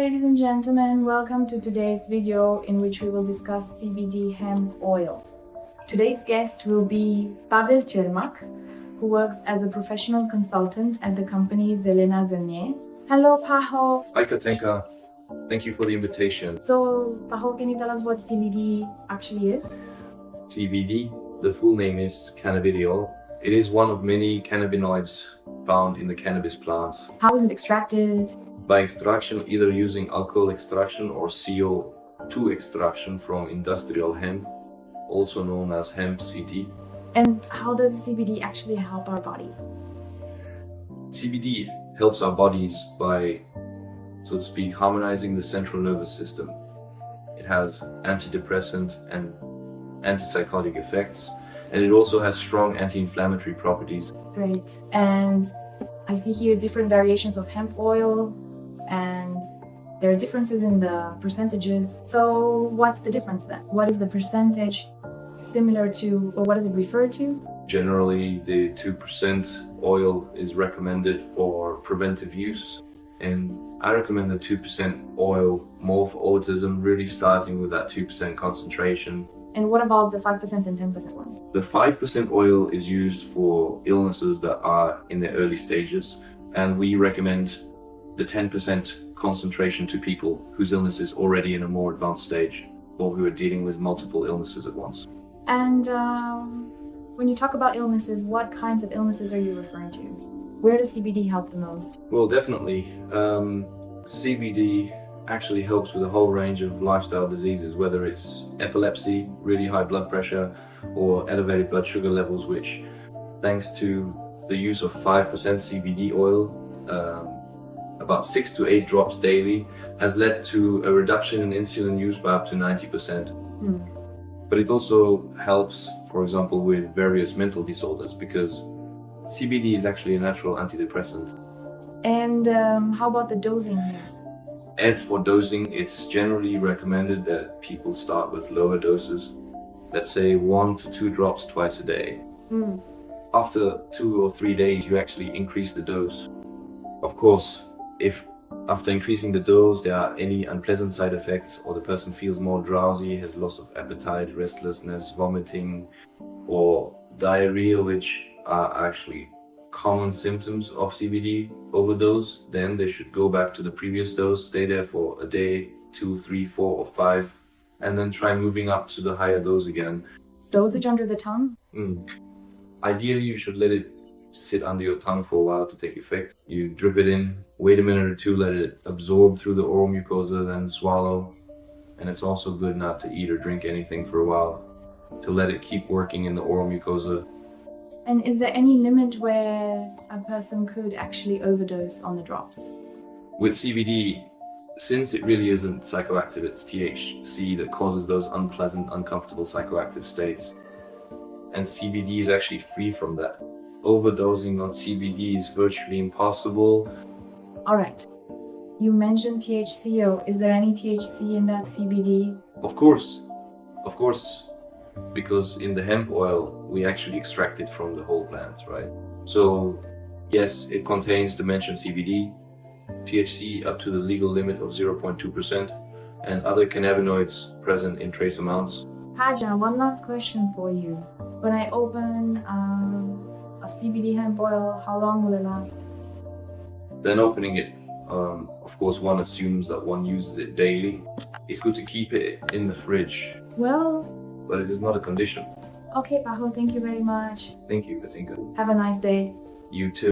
Ladies and gentlemen, welcome to today's video in which we will discuss CBD hemp oil. Today's guest will be Pavel Čermák, who works as a professional consultant at the company Zelena Země. Hello, Pavel. Hi, Katenka. Thank you for the invitation. So, Pavel, can you tell us what CBD actually is? CBD, the full name is cannabidiol. It is one of many cannabinoids found in the cannabis plant. How is it extracted? By extraction, either using alcohol extraction or CO2 extraction from industrial hemp, also known as hemp CT. And how does CBD actually help our bodies? CBD helps our bodies by, so to speak, harmonizing the central nervous system. It has antidepressant and antipsychotic effects, and it also has strong anti-inflammatory properties. Great. And I see here different variations of hemp oil, and there are differences in the percentages. So what's the difference then? What is the percentage similar to, or what does it refer to? Generally, the 2% oil is recommended for preventive use, and I recommend the 2% oil more for autism, really starting with that 2% concentration. And what about the 5% and 10% ones? The 5% oil is used for illnesses that are in the early stages, and we recommend the 10% concentration to people whose illness is already in a more advanced stage or who are dealing with multiple illnesses at once. And when you talk about illnesses, what kinds of illnesses are you referring to? Where does CBD help the most? Well, definitely. CBD actually helps with a whole range of lifestyle diseases, whether it's epilepsy, really high blood pressure, or elevated blood sugar levels, which, thanks to the use of 5% CBD oil, about 6 to 8 drops daily, has led to a reduction in insulin use by up to 90%. But it also helps, for example, with various mental disorders, because CBD is actually a natural antidepressant. And how about the dosing here? As for dosing, it's generally recommended that people start with lower doses, let's say 1 to 2 drops twice a day. After 2 or 3 days, you actually increase the dose. Of course, if after increasing the dose there are any unpleasant side effects, or the person feels more drowsy, has loss of appetite, restlessness, vomiting, or diarrhea, which are actually common symptoms of CBD overdose, then they should go back to the previous dose, stay there for a day, 2, 3, 4, or 5, and then try moving up to the higher dose again. Dosage under the tongue? Ideally, you should let it sit under your tongue for a while to take effect. You drip it in, wait a minute or two, let it absorb through the oral mucosa, then swallow. And it's also good not to eat or drink anything for a while, to let it keep working in the oral mucosa. And is there any limit where a person could actually overdose on the drops? With CBD, since it really isn't psychoactive, it's THC that causes those unpleasant, uncomfortable psychoactive states. And CBD is actually free from that. Overdosing on CBD is virtually impossible. Alright. You mentioned THC. Is there any THC in that CBD? Of course. Because in the hemp oil, we actually extract it from the whole plant, right? So, yes, it contains the mentioned CBD, THC up to the legal limit of 0.2%, and other cannabinoids present in trace amounts. Haja, one last question for you. When I open a CBD hemp oil, how long will it last? Then opening it, of course, one assumes that one uses it daily. It's good to keep it in the fridge. Well, but it is not a condition. Okay, Pavel, thank you very much. Thank you, Katinka. Have a nice day. You too.